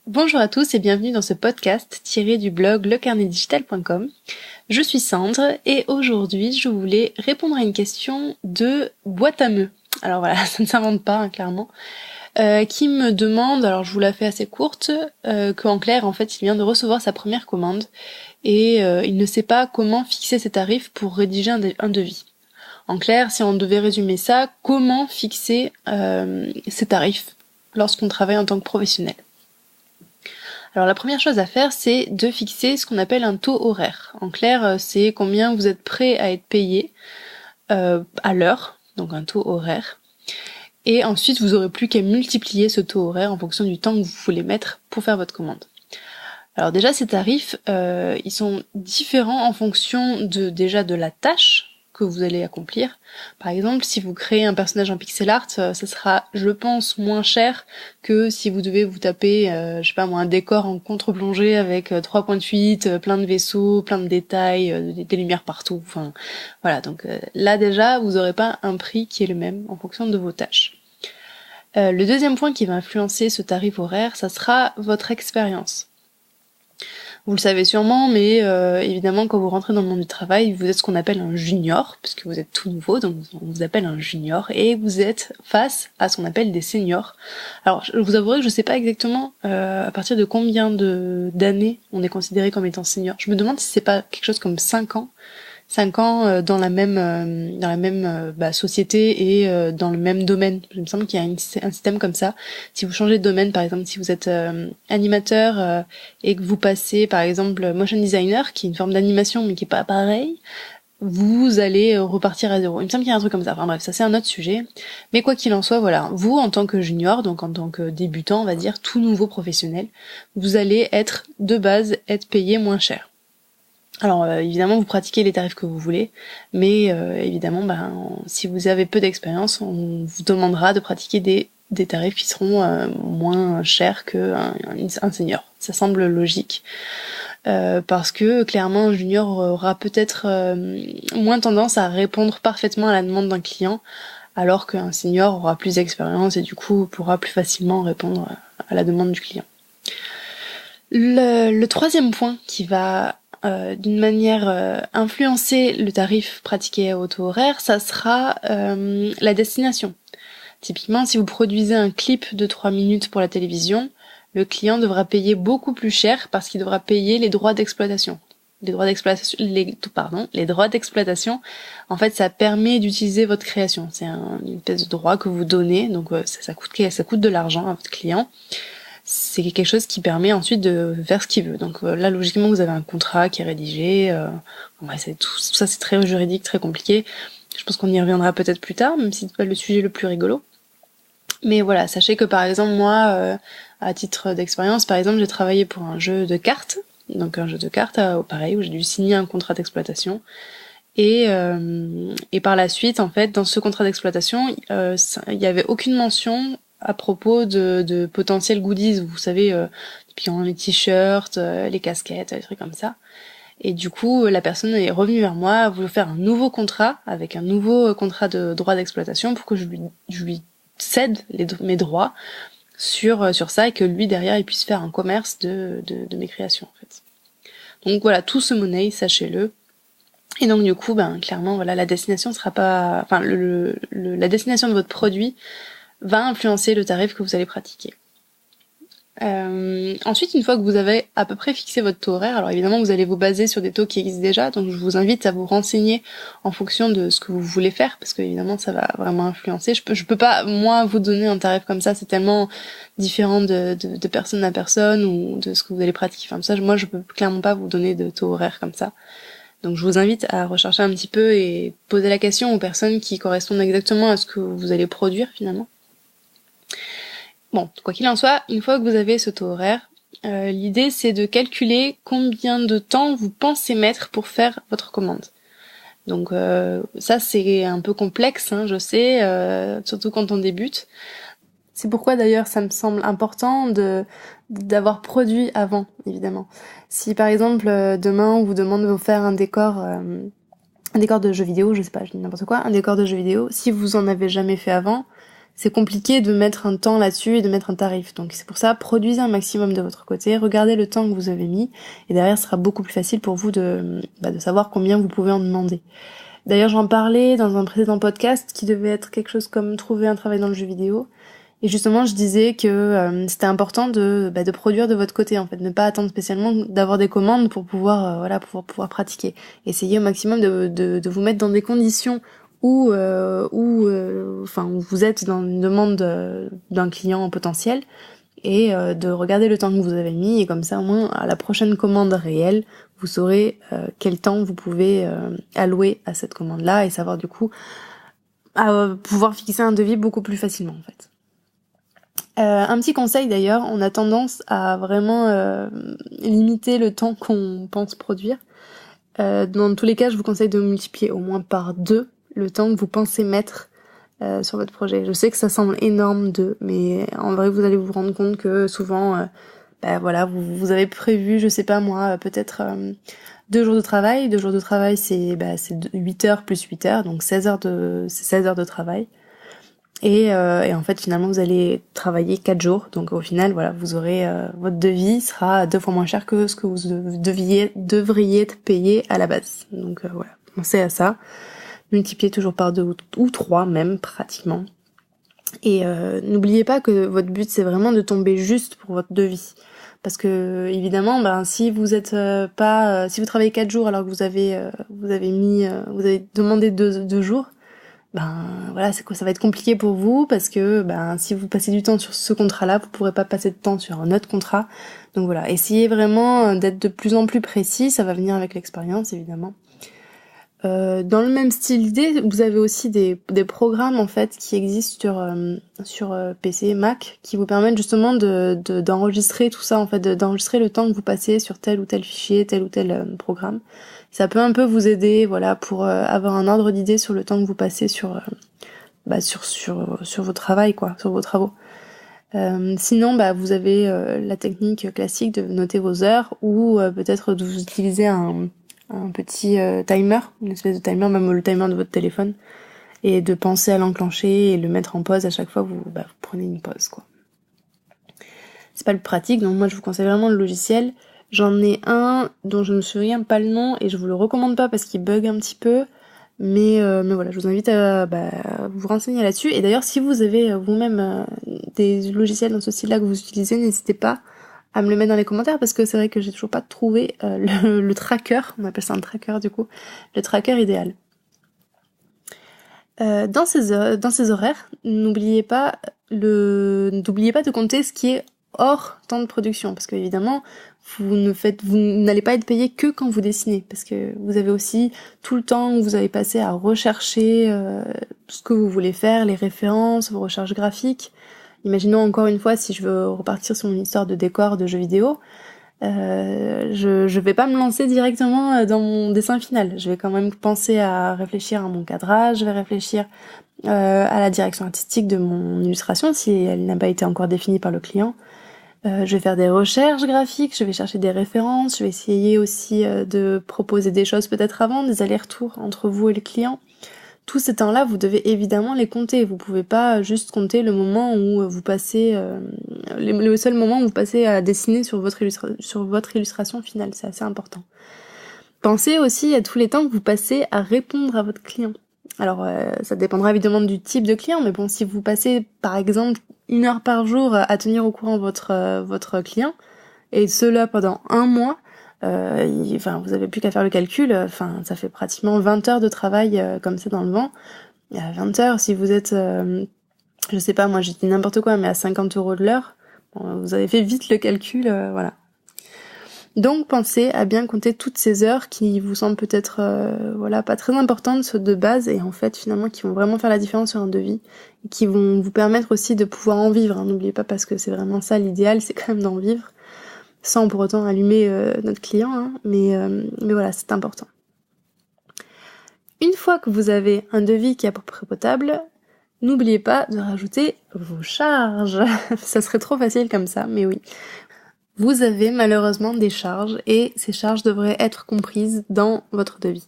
Bonjour à tous et bienvenue dans ce podcast tiré du blog lecarnetdigital.com. Je suis Sandre et aujourd'hui je voulais répondre à une question de boîte à meux. Alors voilà, ça ne s'invente pas clairement. Qui me demande, alors je vous la fais assez courte, qu'en clair en fait il vient de recevoir sa première commande et il ne sait pas comment fixer ses tarifs pour rédiger un devis. En clair, si on devait résumer ça, comment fixer ses tarifs lorsqu'on travaille en tant que professionnel. Alors la première chose à faire, c'est de fixer ce qu'on appelle un taux horaire. En clair, c'est combien vous êtes prêt à être payé à l'heure, donc un taux horaire. Et ensuite, vous aurez plus qu'à multiplier ce taux horaire en fonction du temps que vous voulez mettre pour faire votre commande. Alors déjà, ces tarifs, ils sont différents en fonction de la tâche que vous allez accomplir. Par exemple, si vous créez un personnage en pixel art, ça sera, je pense, moins cher que si vous devez vous taper, un décor en contre-plongée avec 3 points de fuite, plein de vaisseaux, plein de détails, des lumières partout. Enfin, voilà. Donc là déjà, vous n'aurez pas un prix qui est le même en fonction de vos tâches. Le deuxième point qui va influencer ce tarif horaire, ça sera votre expérience. Vous le savez sûrement, mais évidemment, quand vous rentrez dans le monde du travail, vous êtes ce qu'on appelle un junior, puisque vous êtes tout nouveau, donc on vous appelle un junior, et vous êtes face à ce qu'on appelle des seniors. Alors, je vous avouerai que je sais pas exactement à partir de combien d'années on est considéré comme étant senior. Je me demande si c'est pas quelque chose comme 5 ans. 5 ans dans la même société et dans le même domaine. Il me semble qu'il y a un système comme ça. Si vous changez de domaine, par exemple, si vous êtes animateur et que vous passez, par exemple, motion designer, qui est une forme d'animation mais qui est pas pareil, vous allez repartir à zéro. Il me semble qu'il y a un truc comme ça. Enfin bref, ça c'est un autre sujet. Mais quoi qu'il en soit, voilà, vous en tant que junior, donc en tant que débutant, on va dire, tout nouveau professionnel, vous allez être de base payé moins cher. Alors évidemment vous pratiquez les tarifs que vous voulez, mais évidemment si vous avez peu d'expérience, on vous demandera de pratiquer des tarifs qui seront moins chers qu'un senior. Ça semble logique. Parce que clairement un junior aura peut-être moins tendance à répondre parfaitement à la demande d'un client, alors qu'un senior aura plus d'expérience et du coup pourra plus facilement répondre à la demande du client. Le troisième point qui va d'une manière influencer le tarif pratiqué au taux horaire, ça sera la destination. Typiquement, si vous produisez un clip de 3 minutes pour la télévision, le client devra payer beaucoup plus cher parce qu'il devra payer les droits d'exploitation. Les droits d'exploitation, en fait, ça permet d'utiliser votre création. C'est une espèce de droit que vous donnez, donc ça coûte de l'argent à votre client. C'est quelque chose qui permet ensuite de faire ce qu'il veut. Donc là, logiquement, vous avez un contrat qui est rédigé. Tout ça, c'est très juridique, très compliqué. Je pense qu'on y reviendra peut-être plus tard, même si c'est pas le sujet le plus rigolo. Mais voilà, sachez que par exemple, moi, à titre d'expérience, par exemple, j'ai travaillé pour un jeu de cartes. Donc un jeu de cartes, pareil, où j'ai dû signer un contrat d'exploitation. Et par la suite, en fait, dans ce contrat d'exploitation, il y avait aucune mention à propos de potentiels goodies, vous savez, les t-shirts, les casquettes, des trucs comme ça. Et du coup, la personne est revenue vers moi, a voulu faire un nouveau contrat, avec un nouveau contrat de droit d'exploitation pour que je lui cède mes droits sur ça et que lui, derrière, il puisse faire un commerce de mes créations, en fait. Donc voilà, tout se monnaie, sachez-le. Et donc du coup, clairement, voilà, la destination sera pas... Enfin, la destination de votre produit va influencer le tarif que vous allez pratiquer. Ensuite, une fois que vous avez à peu près fixé votre taux horaire, alors évidemment vous allez vous baser sur des taux qui existent déjà, donc je vous invite à vous renseigner en fonction de ce que vous voulez faire, parce que évidemment ça va vraiment influencer. Je peux pas moi vous donner un tarif comme ça, c'est tellement différent de personne à personne ou de ce que vous allez pratiquer. Enfin ça, moi je peux clairement pas vous donner de taux horaire comme ça. Donc je vous invite à rechercher un petit peu et poser la question aux personnes qui correspondent exactement à ce que vous allez produire finalement. Bon, quoi qu'il en soit, une fois que vous avez ce taux horaire, l'idée c'est de calculer combien de temps vous pensez mettre pour faire votre commande. Donc ça c'est un peu complexe, je sais, surtout quand on débute. C'est pourquoi d'ailleurs ça me semble important d'avoir produit avant, évidemment. Si par exemple demain on vous demande de vous faire un décor de jeu vidéo, je sais pas, je dis n'importe quoi, un décor de jeu vidéo, si vous en avez jamais fait avant, c'est compliqué de mettre un temps là-dessus et de mettre un tarif. Donc c'est pour ça, produisez un maximum de votre côté, regardez le temps que vous avez mis, et derrière, ce sera beaucoup plus facile pour vous de savoir combien vous pouvez en demander. D'ailleurs, j'en parlais dans un précédent podcast qui devait être quelque chose comme trouver un travail dans le jeu vidéo. Et justement, je disais que c'était important de produire de votre côté, en fait, ne pas attendre spécialement d'avoir des commandes pour pouvoir pouvoir pratiquer. Essayez au maximum de vous mettre dans des conditions où vous êtes dans une demande d'un client potentiel et de regarder le temps que vous avez mis, et comme ça au moins à la prochaine commande réelle, vous saurez quel temps vous pouvez allouer à cette commande-là et savoir du coup pouvoir fixer un devis beaucoup plus facilement en fait. Un petit conseil d'ailleurs, on a tendance à vraiment limiter le temps qu'on pense produire. Dans tous les cas, je vous conseille de multiplier au moins par 2 le temps que vous pensez mettre sur votre projet. Je sais que ça semble énorme mais en vrai vous allez vous rendre compte que souvent vous avez prévu, je sais pas moi, peut-être 2 jours de travail. 2 jours de travail c'est 8 heures plus 8 heures, donc 16 heures de travail. Et en fait finalement vous allez travailler 4 jours, donc au final vous aurez votre devis sera 2 fois moins cher que ce que vous devriez payer à la base. Donc pensez à ça, multipliez toujours par 2 ou 3 même pratiquement. Et n'oubliez pas que votre but c'est vraiment de tomber juste pour votre devis. Parce que évidemment, si vous êtes si vous travaillez 4 jours alors que vous avez demandé 2 jours, ça va être compliqué pour vous parce que si vous passez du temps sur ce contrat-là, vous pourrez pas passer de temps sur un autre contrat. Donc voilà, essayez vraiment d'être de plus en plus précis, ça va venir avec l'expérience évidemment. Dans le même style d'idée, vous avez aussi des programmes en fait qui existent sur PC, Mac, qui vous permettent justement d'enregistrer tout ça en fait, d'enregistrer le temps que vous passez sur tel ou tel fichier, tel ou tel programme. Ça peut un peu vous aider, pour avoir un ordre d'idée sur le temps que vous passez sur votre travail, sur vos travaux. Sinon, vous avez la technique classique de noter vos heures ou peut-être de vous utiliser un petit timer, une espèce de timer, même le timer de votre téléphone, et de penser à l'enclencher et le mettre en pause à chaque fois que vous prenez une pause, quoi. C'est pas le pratique, donc moi je vous conseille vraiment le logiciel. J'en ai un dont je ne me souviens pas le nom et je vous le recommande pas parce qu'il bug un petit peu, mais voilà, je vous invite à vous renseigner là-dessus. Et d'ailleurs, si vous avez vous-même des logiciels dans ce style-là que vous utilisez, n'hésitez pas à me le mettre dans les commentaires parce que c'est vrai que j'ai toujours pas trouvé le tracker, on appelle ça un tracker du coup, le tracker idéal. Dans ces horaires, n'oubliez pas de compter ce qui est hors temps de production, parce que évidemment vous n'allez pas être payé que quand vous dessinez, parce que vous avez aussi tout le temps où vous avez passé à rechercher ce que vous voulez faire, les références, vos recherches graphiques. Imaginons encore une fois, si je veux repartir sur une histoire de décor de jeux vidéo, je vais pas me lancer directement dans mon dessin final. Je vais quand même penser à réfléchir à mon cadrage, je vais réfléchir à la direction artistique de mon illustration si elle n'a pas été encore définie par le client. Je vais faire des recherches graphiques, je vais chercher des références, je vais essayer aussi de proposer des choses peut-être avant, des allers-retours entre vous et le client. Tous ces temps-là, vous devez évidemment les compter. Vous pouvez pas juste compter le moment où vous passez, le seul moment où vous passez à dessiner sur votre illustration finale. C'est assez important. Pensez aussi à tous les temps que vous passez à répondre à votre client. Alors, ça dépendra évidemment du type de client, mais bon, si vous passez, par exemple, 1 heure par jour à tenir au courant votre client, et cela pendant 1 mois, vous avez plus qu'à faire le calcul, ça fait pratiquement 20 heures de travail comme ça dans le vent. 20 heures, si vous êtes, je sais pas, moi j'ai dit n'importe quoi, mais à 50 € de l'heure, vous avez fait vite le calcul, voilà. Donc pensez à bien compter toutes ces heures qui vous semblent peut-être pas très importantes de base et en fait finalement qui vont vraiment faire la différence sur un devis et qui vont vous permettre aussi de pouvoir en vivre, hein. N'oubliez pas, parce que c'est vraiment ça l'idéal, c'est quand même d'en vivre sans pour autant allumer notre client, hein. Mais voilà, c'est important. Une fois que vous avez un devis qui est à peu près potable, n'oubliez pas de rajouter vos charges. Ça serait trop facile comme ça, mais oui. Vous avez malheureusement des charges et ces charges devraient être comprises dans votre devis.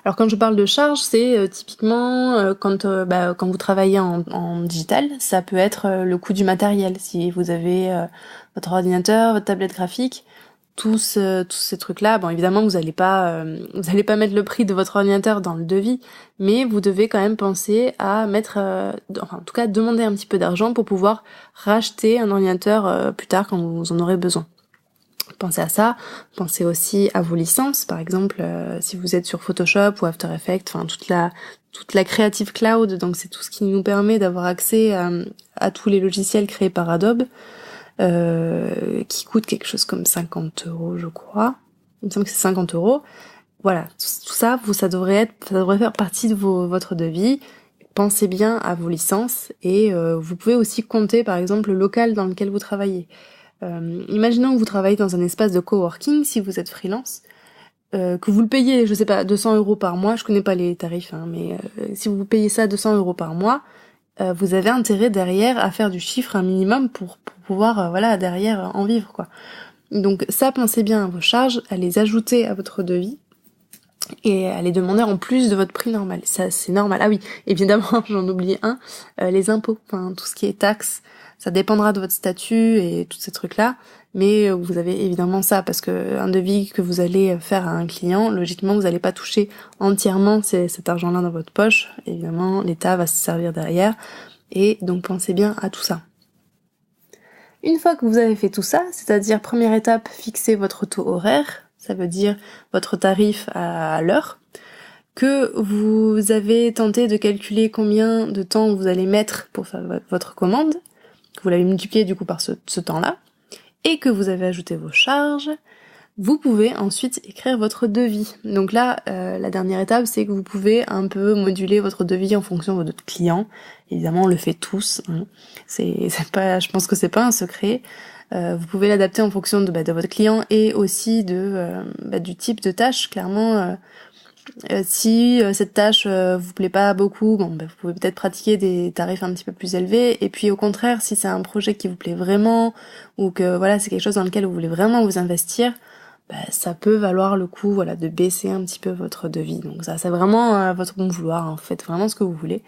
Alors quand je parle de charge, c'est typiquement quand vous travaillez en digital, ça peut être le coût du matériel. Si vous avez votre ordinateur, votre tablette graphique, tous ces trucs-là, bon évidemment vous allez pas mettre le prix de votre ordinateur dans le devis, mais vous devez quand même penser à mettre, enfin en tout cas demander un petit peu d'argent pour pouvoir racheter un ordinateur plus tard quand vous en aurez besoin. Pensez à ça, pensez aussi à vos licences, par exemple si vous êtes sur Photoshop ou After Effects, enfin toute la Creative Cloud, donc c'est tout ce qui nous permet d'avoir accès à tous les logiciels créés par Adobe, qui coûte quelque chose comme 50 € je crois. Il me semble que c'est 50 €. Voilà, tout ça, ça devrait faire partie de votre devis. Pensez bien à vos licences et vous pouvez aussi compter par exemple le local dans lequel vous travaillez. Imaginons que vous travaillez dans un espace de coworking si vous êtes freelance, que vous le payez, je sais pas, 200 € par mois, je connais pas les tarifs, mais si vous payez ça 200 € par mois, vous avez intérêt derrière à faire du chiffre un minimum pour pouvoir derrière en vivre quoi. Donc ça, pensez bien à vos charges, à les ajouter à votre devis et à les demander en plus de votre prix normal. Ça c'est normal. Ah oui, évidemment, j'en oublie les impôts, enfin tout ce qui est taxes, ça dépendra de votre statut et tous ces trucs-là, mais vous avez évidemment ça parce que un devis que vous allez faire à un client, logiquement vous n'allez pas toucher entièrement cet argent-là dans votre poche. Évidemment, l'État va se servir derrière et donc pensez bien à tout ça. Une fois que vous avez fait tout ça, c'est-à-dire première étape, fixez votre taux horaire, ça veut dire votre tarif à l'heure, que vous avez tenté de calculer combien de temps vous allez mettre pour faire votre commande, que vous l'avez multiplié du coup par ce temps-là, et que vous avez ajouté vos charges, vous pouvez ensuite écrire votre devis. Donc là, la dernière étape, c'est que vous pouvez un peu moduler votre devis en fonction de votre client. Évidemment, on le fait tous. Hein. Je pense que c'est pas un secret. Vous pouvez l'adapter en fonction de votre client et aussi du type de tâche. Clairement, si cette tâche vous plaît pas beaucoup, vous pouvez peut-être pratiquer des tarifs un petit peu plus élevés. Et puis au contraire, si c'est un projet qui vous plaît vraiment ou que c'est quelque chose dans lequel vous voulez vraiment vous investir, ça peut valoir le coup de baisser un petit peu votre devis. Donc ça c'est vraiment à votre bon vouloir, hein. Faites vraiment ce que vous voulez.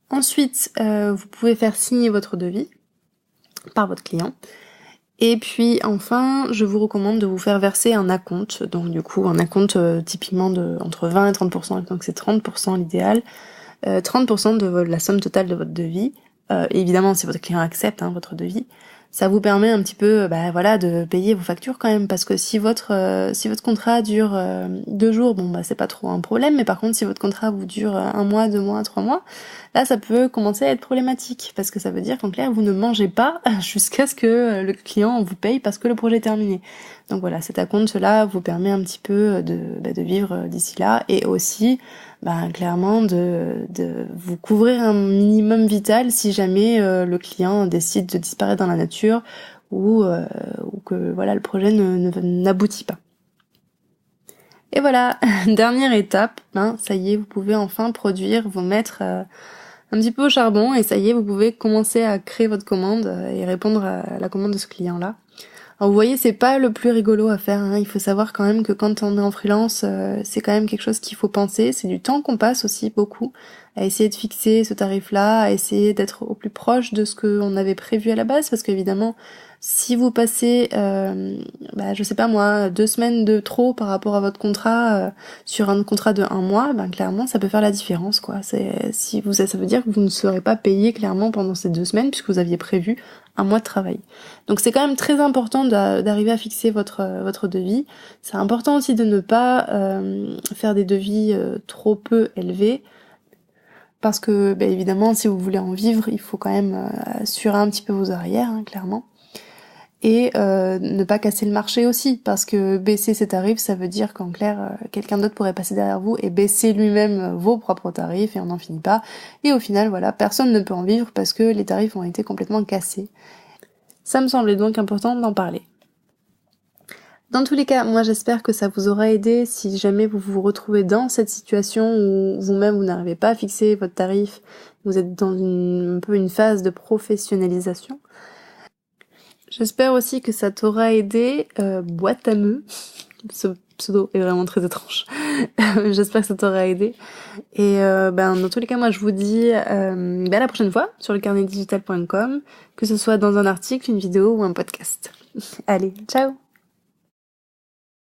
Ensuite, vous pouvez faire signer votre devis par votre client. Et puis enfin, je vous recommande de vous faire verser un acompte. Donc du coup, un acompte typiquement de entre 20 et 30%, donc c'est 30% l'idéal. 30% de la somme totale de votre devis. Évidemment, si votre client accepte votre devis. Ça vous permet un petit peu de payer vos factures quand même, parce que si votre contrat dure 2 jours, c'est pas trop un problème, mais par contre si votre contrat vous dure 1 mois, 2 mois, 3 mois, là ça peut commencer à être problématique, parce que ça veut dire qu'en clair vous ne mangez pas jusqu'à ce que le client vous paye parce que le projet est terminé. Donc voilà, cet acompte là vous permet un petit peu de vivre d'ici là, et aussi clairement de vous couvrir un minimum vital si jamais le client décide de disparaître dans la nature ou que le projet n'aboutit pas. Et voilà, dernière étape, ça y est, vous pouvez enfin vous mettre un petit peu au charbon, et ça y est, vous pouvez commencer à créer votre commande et répondre à la commande de ce client-là. Alors vous voyez, c'est pas le plus rigolo à faire, il faut savoir quand même que quand on est en freelance, c'est quand même quelque chose qu'il faut penser, c'est du temps qu'on passe aussi beaucoup à essayer de fixer ce tarif-là, à essayer d'être au plus proche de ce qu'on avait prévu à la base, parce qu'évidemment, si vous passez, je sais pas moi, 2 semaines de trop par rapport à votre contrat sur un contrat de 1 mois, clairement ça peut faire la différence quoi. Ça veut dire que vous ne serez pas payé clairement pendant ces 2 semaines puisque vous aviez prévu 1 mois de travail. Donc c'est quand même très important d'arriver à fixer votre devis. C'est important aussi de ne pas faire des devis trop peu élevés. Parce que évidemment, si vous voulez en vivre, il faut quand même assurer un petit peu vos arrières, clairement. Et ne pas casser le marché aussi, parce que baisser ses tarifs, ça veut dire qu'en clair, quelqu'un d'autre pourrait passer derrière vous et baisser lui-même vos propres tarifs, et on n'en finit pas. Et au final, personne ne peut en vivre parce que les tarifs ont été complètement cassés. Ça me semblait donc important d'en parler. Dans tous les cas, moi j'espère que ça vous aura aidé si jamais vous vous retrouvez dans cette situation où vous-même vous n'arrivez pas à fixer votre tarif, vous êtes dans un peu une phase de professionnalisation. J'espère aussi que ça t'aura aidé, boîte à meux, ce pseudo est vraiment très étrange, J'espère que ça t'aura aidé. Et dans tous les cas, moi je vous dis à la prochaine fois sur le carnetdigital.com, que ce soit dans un article, une vidéo ou un podcast. Allez, ciao!